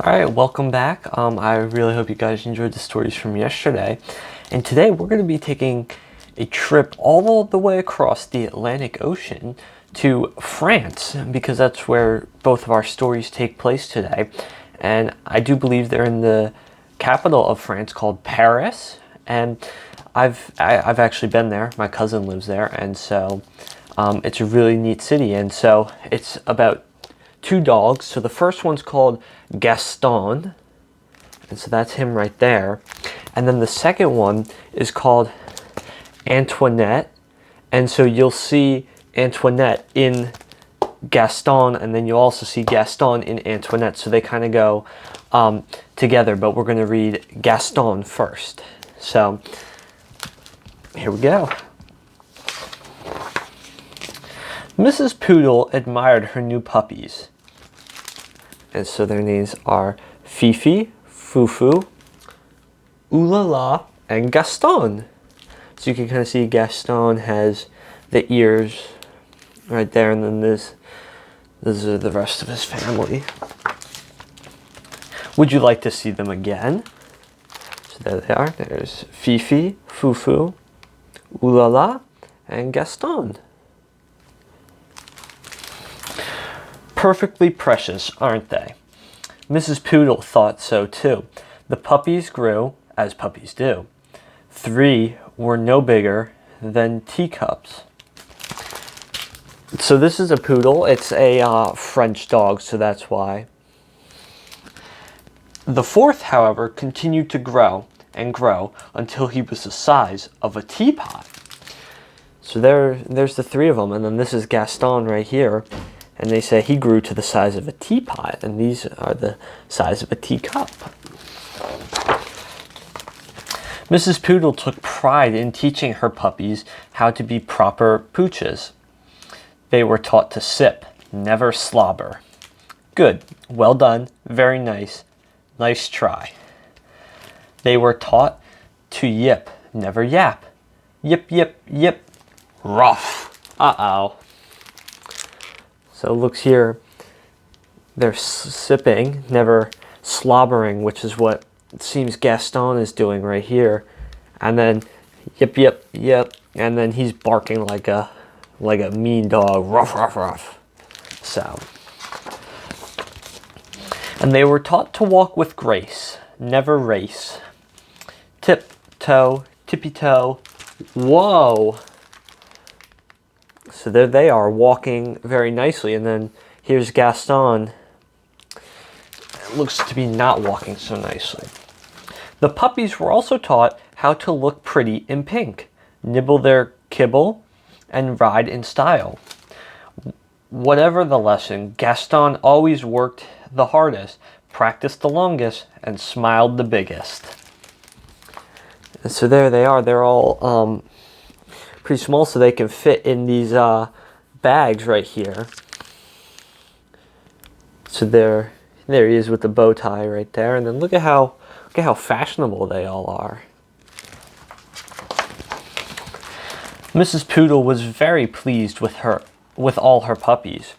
Alright, welcome back. I really hope you guys enjoyed the stories from yesterday. And today we're going to be taking a trip all the way across the Atlantic Ocean to France, because that's where both of our stories take place today. And I do believe they're in the capital of France called Paris. And I've actually been there. My cousin lives there, and so it's a really neat city. And so it's about two dogs. So the first one's called Gaston, and so that's him right there. And then the second one is called Antoinette, and so you'll see Antoinette in Gaston, and then you'll also see Gaston in Antoinette. So they kind of go together, but we're going to read Gaston first. So here we go. Mrs. Poodle admired her new puppies. And so their names are Fifi, Fufu, Oulala, and Gaston. So you can kind of see Gaston has the ears right there, and then these are the rest of his family. Would you like to see them again? So there they are. There's Fifi, Fufu, Oulala, and Gaston. Perfectly precious, aren't they? Mrs. Poodle thought so too. The puppies grew, as puppies do. 3 were no bigger than teacups. So this is a poodle. It's a French dog, so that's why. The 4th, however, continued to grow and grow until he was the size of a teapot. So there's the 3 of them, and then this is Gaston right here. And they say he grew to the size of a teapot, and these are the size of a teacup. Mrs. Poodle took pride in teaching her puppies how to be proper pooches. They were taught to sip, never slobber. Good, well done, very nice, nice try. They were taught to yip, never yap. Yip, yip, yip, rough. Uh-oh. So it looks here, they're sipping, never slobbering, which is what it seems Gaston is doing right here. And then yip, yip, yip, and then he's barking like a mean dog, ruff, ruff, ruff. So, and they were taught to walk with grace, never race. Tip-toe, tippy-toe, whoa. So there they are, walking very nicely, and then here's Gaston. It looks to be not walking so nicely. The puppies were also taught how to look pretty in pink, nibble their kibble, and ride in style. Whatever the lesson, Gaston always worked the hardest, practiced the longest, and smiled the biggest. And so there they are. They're all pretty small, so they can fit in these bags right here. So there he is with the bow tie right there, and then look at how fashionable they all are. Mrs. Poodle was very pleased with all her puppies,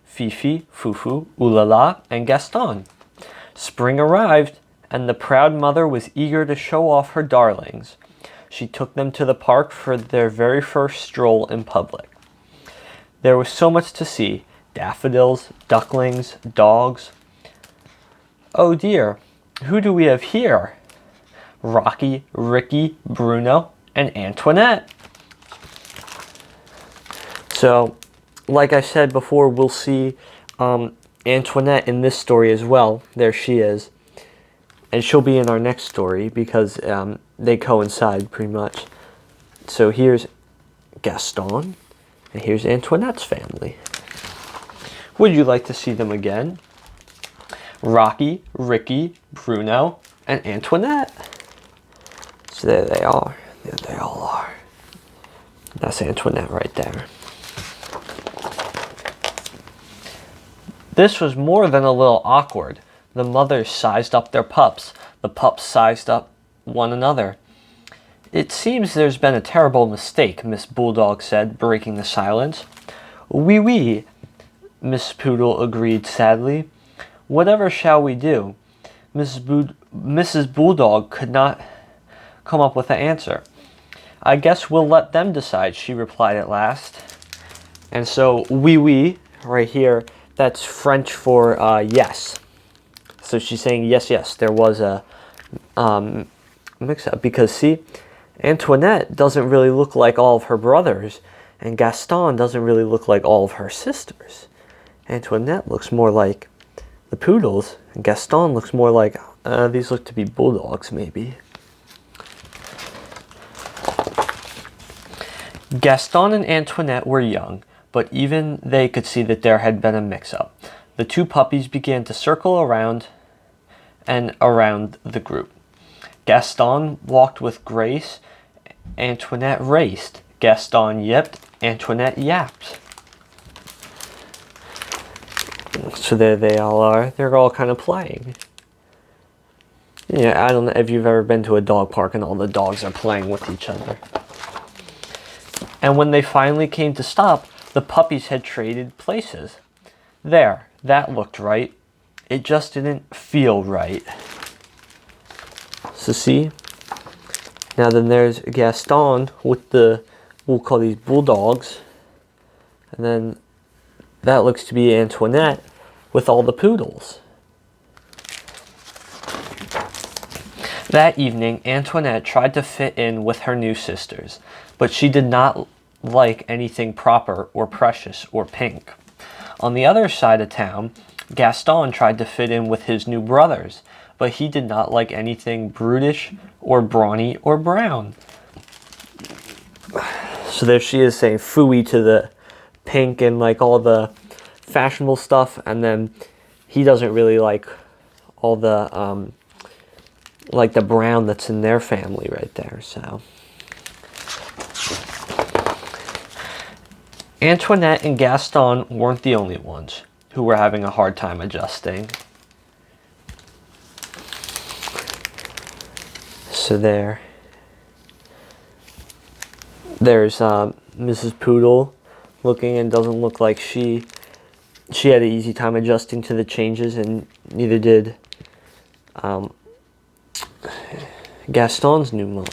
Fifi, Fufu, Oulala, and Gaston. Spring arrived, and the proud mother was eager to show off her darlings. She took them to the park for their very first stroll in public. There was so much to see: daffodils, ducklings, dogs. Oh dear, who do we have here? Rocky, Ricky, Bruno, and Antoinette. So, like I said before, we'll see Antoinette in this story as well. There she is. And she'll be in our next story because they coincide pretty much. So here's Gaston, and here's Antoinette's family. Would you like to see them again? Rocky, Ricky, Bruno, and Antoinette. So there they are. There they all are. That's Antoinette right there. This was more than a little awkward. The mothers sized up their pups. The pups sized up one another. It seems there's been a terrible mistake, Miss Bulldog said, breaking the silence. Oui, oui, Miss Poodle agreed sadly. Whatever shall we do? Mrs. Bulldog could not come up with an answer. I guess we'll let them decide, she replied at last. And so, oui, right here, that's French for yes. So she's saying, yes, there was a mix-up. Because, see, Antoinette doesn't really look like all of her brothers, and Gaston doesn't really look like all of her sisters. Antoinette looks more like the poodles, and Gaston looks more like, these look to be bulldogs, maybe. Gaston and Antoinette were young, but even they could see that there had been a mix-up. The two puppies began to circle around and around the group. Gaston walked with grace, Antoinette raced. Gaston yipped, Antoinette yapped. So there they all are. They're all kind of playing. Yeah, I don't know if you've ever been to a dog park and all the dogs are playing with each other. And when they finally came to stop, the puppies had traded places. There, that looked right. It just didn't feel right. So see? Now then there's Gaston with the, we'll call these bulldogs. And then that looks to be Antoinette with all the poodles. That evening, Antoinette tried to fit in with her new sisters, but she did not like anything proper or precious or pink. On the other side of town, Gaston tried to fit in with his new brothers, but he did not like anything brutish or brawny or brown. So there she is saying phooey to the pink and like all the fashionable stuff, and then he doesn't really like all the like the brown that's in their family right there. So Antoinette and Gaston weren't the only ones who were having a hard time adjusting. So there's Mrs. Poodle looking, and doesn't look like she had an easy time adjusting to the changes, and neither did Gaston's new mom.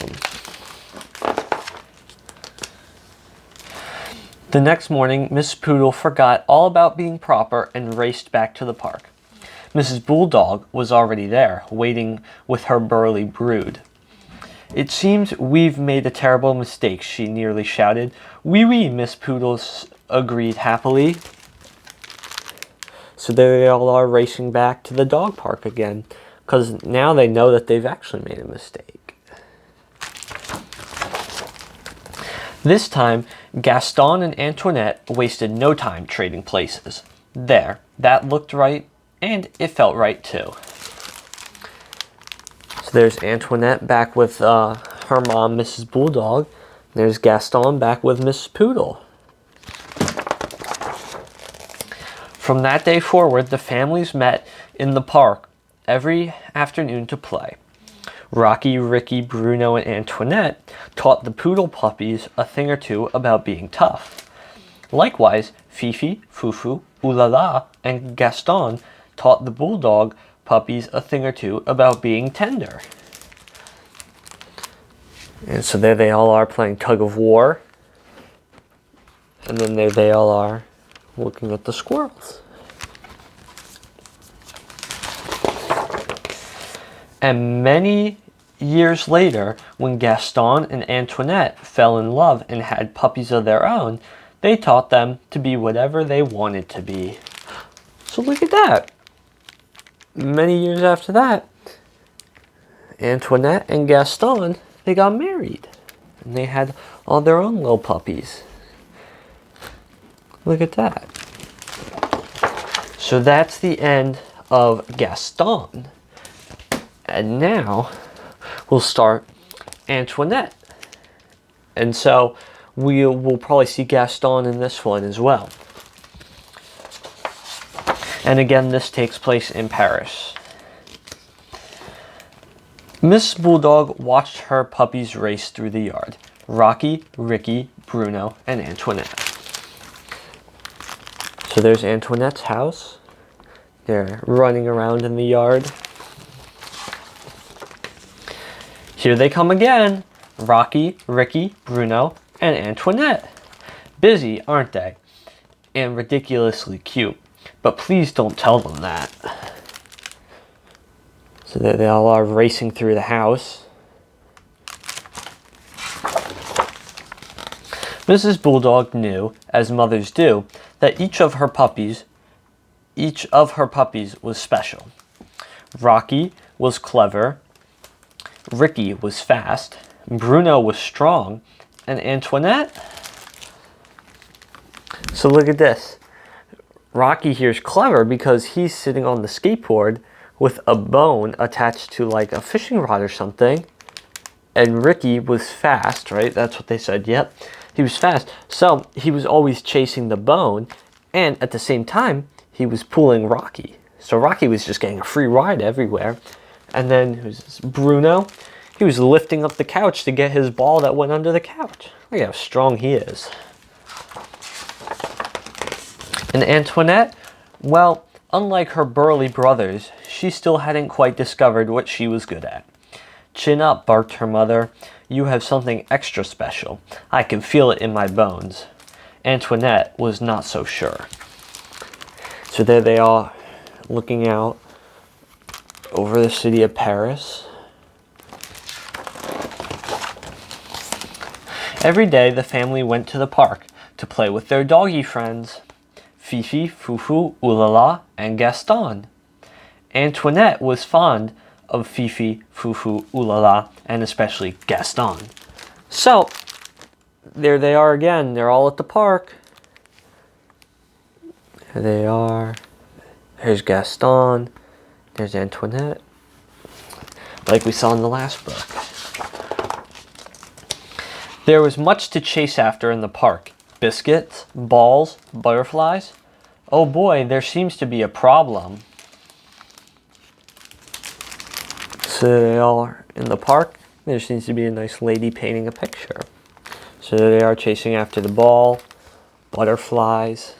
The next morning, Miss Poodle forgot all about being proper and raced back to the park. Mrs. Bulldog was already there, waiting with her burly brood. It seems we've made a terrible mistake, she nearly shouted. Oui, Miss Poodle agreed happily. So there they all are, racing back to the dog park again, because now they know that they've actually made a mistake. This time, Gaston and Antoinette wasted no time trading places. There, that looked right, and it felt right too. So there's Antoinette back with her mom, Mrs. Bulldog. There's Gaston back with Mrs. Poodle. From that day forward, the families met in the park every afternoon to play. Rocky, Ricky, Bruno, and Antoinette taught the poodle puppies a thing or two about being tough. Likewise, Fifi, Fufu, Oulala, and Gaston taught the bulldog puppies a thing or two about being tender. And so there they all are playing tug of war. And then there they all are looking at the squirrels. And many years later, when Gaston and Antoinette fell in love and had puppies of their own, they taught them to be whatever they wanted to be. So look at that. Many years after that, Antoinette and Gaston, they got married. And they had all their own little puppies. Look at that. So that's the end of Gaston. And now we'll start Antoinette. And so we'll probably see Gaston in this one as well. And again, this takes place in Paris. Miss Bulldog watched her puppies race through the yard. Rocky, Ricky, Bruno, and Antoinette. So there's Antoinette's house. They're running around in the yard. Here they come again. Rocky, Ricky, Bruno, and Antoinette. Busy, aren't they? And ridiculously cute. But please don't tell them that. So they all are racing through the house. Mrs. Bulldog knew, as mothers do, that each of her puppies was special. Rocky was clever, Ricky was fast, Bruno was strong, and Antoinette? So look at this. Rocky here's clever because he's sitting on the skateboard with a bone attached to like a fishing rod or something. And Ricky was fast, right? That's what they said. Yep. He was fast. So he was always chasing the bone. And at the same time, he was pulling Rocky. So Rocky was just getting a free ride everywhere. And then who's this? Bruno. He was lifting up the couch to get his ball that went under the couch. Look at how strong he is. And Antoinette, well, unlike her burly brothers, she still hadn't quite discovered what she was good at. Chin up, barked her mother. You have something extra special. I can feel it in my bones. Antoinette was not so sure. So there they are, looking out over the city of Paris. Every day the family went to the park to play with their doggy friends. Fifi, Fufu, Oulala, and Gaston. Antoinette was fond of Fifi, Fufu, Oulala, and especially Gaston. So, there they are again. They're all at the park. There they are. There's Gaston. There's Antoinette. Like we saw in the last book. There was much to chase after in the park. Biscuits, balls, butterflies. Oh boy, there seems to be a problem. So they all are in the park. There seems to be a nice lady painting a picture. So they are chasing after the ball, butterflies.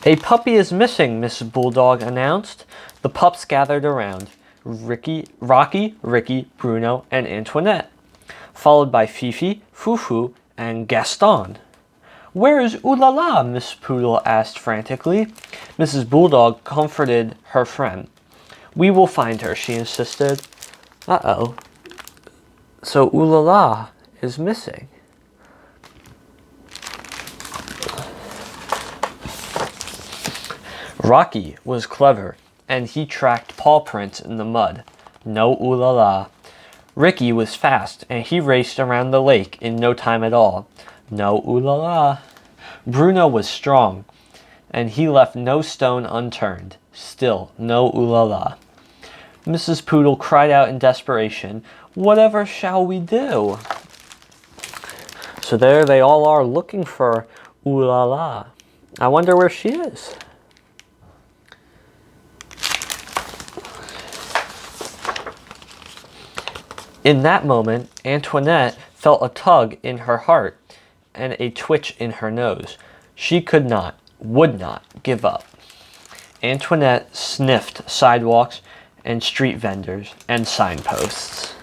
A puppy is missing, Mrs. Bulldog announced. The pups gathered around. Rocky, Ricky, Bruno, and Antoinette, followed by Fifi, Fufu, and Gaston. Where is Oulala? Miss Poodle asked frantically. Mrs. Bulldog comforted her friend. We will find her, she insisted. Uh-oh. So Oulala is missing. Rocky was clever, and he tracked paw prints in the mud. No Oulala. Ricky was fast, and he raced around the lake in no time at all. No Oulala. Bruno was strong, and he left no stone unturned. Still, no Oulala. Mrs. Poodle cried out in desperation, whatever shall we do? So there they all are looking for Oulala. I wonder where she is. In that moment, Antoinette felt a tug in her heart and a twitch in her nose. She could not, would not give up. Antoinette sniffed sidewalks and street vendors and signposts.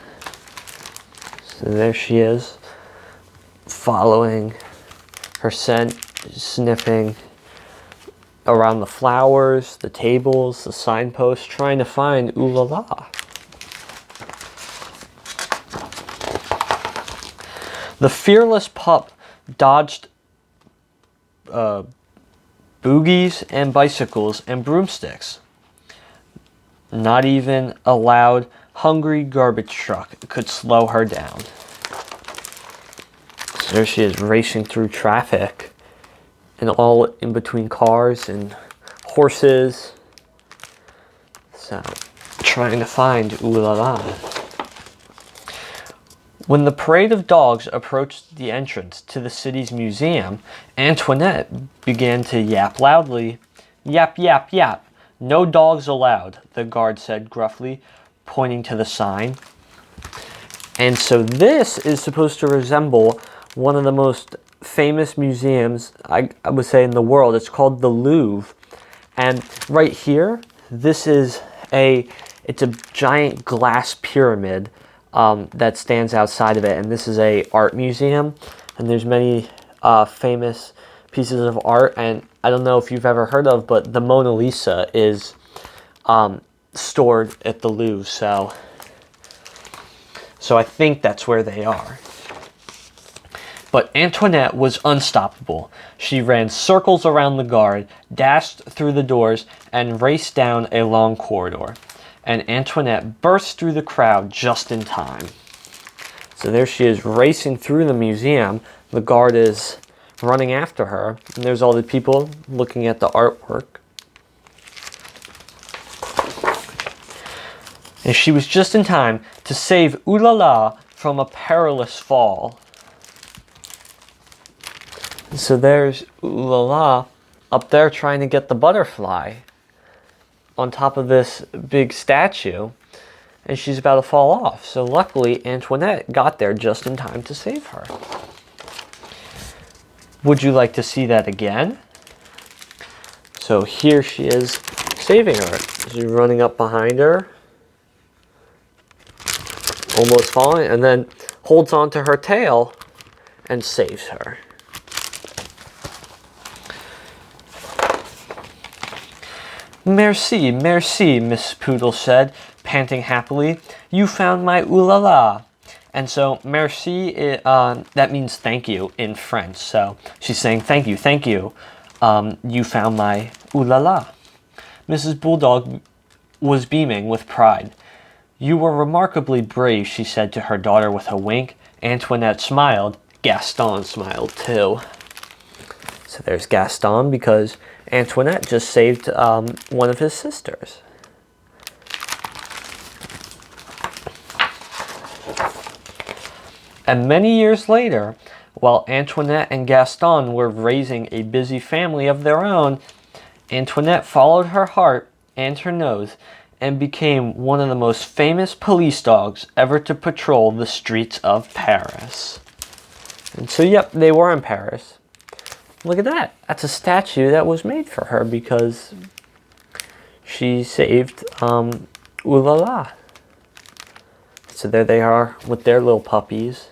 So there she is, following her scent, sniffing around the flowers, the tables, the signposts, trying to find Oulala. The fearless pup dodged boogies and bicycles and broomsticks. Not even a loud, hungry garbage truck could slow her down. So there she is, racing through traffic, and all in between cars and horses. So, trying to find Oulala. When the parade of dogs approached the entrance to the city's museum, Antoinette began to yap loudly. Yap, yap, yap. No dogs allowed, the guard said gruffly, pointing to the sign. And so this is supposed to resemble one of the most famous museums, I would say, in the world. It's called the Louvre. And right here, this is it's a giant glass pyramid that stands outside of it. And this is a art museum. And there's many famous pieces of art. And I don't know if you've ever heard of, but the Mona Lisa is stored at the Louvre. So I think that's where they are. But Antoinette was unstoppable. She ran circles around the guard, dashed through the doors, and raced down a long corridor. And Antoinette burst through the crowd just in time. So there she is, racing through the museum. The guard is running after her, and there's all the people looking at the artwork. And she was just in time to save Ooh La La from a perilous fall. So there's Ooh La La up there trying to get the butterfly on top of this big statue, and she's about to fall off. So luckily, Antoinette got there just in time to save her. Would you like to see that again? So here she is saving her. She's running up behind her, almost falling, and then holds on to her tail and saves her. Merci, merci, Miss Poodle said, panting happily. You found my ooh la la. And so, merci, that means thank you in French. So she's saying, thank you, thank you. You found my ooh la la. Mrs. Bulldog was beaming with pride. You were remarkably brave, she said to her daughter with a wink. Antoinette smiled. Gaston smiled too. So there's Gaston because Antoinette just saved one of his sisters. And many years later, while Antoinette and Gaston were raising a busy family of their own, Antoinette followed her heart and her nose and became one of the most famous police dogs ever to patrol the streets of Paris. And so, yep, they were in Paris. Look at that. That's a statue that was made for her because she saved Ooh La La. So there they are with their little puppies.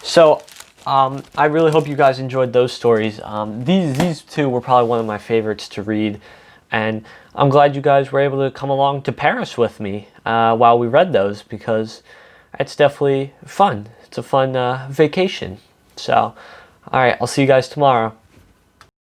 So I really hope you guys enjoyed those stories. These two were probably one of my favorites to read. And I'm glad you guys were able to come along to Paris with me while we read those, because it's definitely fun. It's a fun vacation. So, all right, I'll see you guys tomorrow.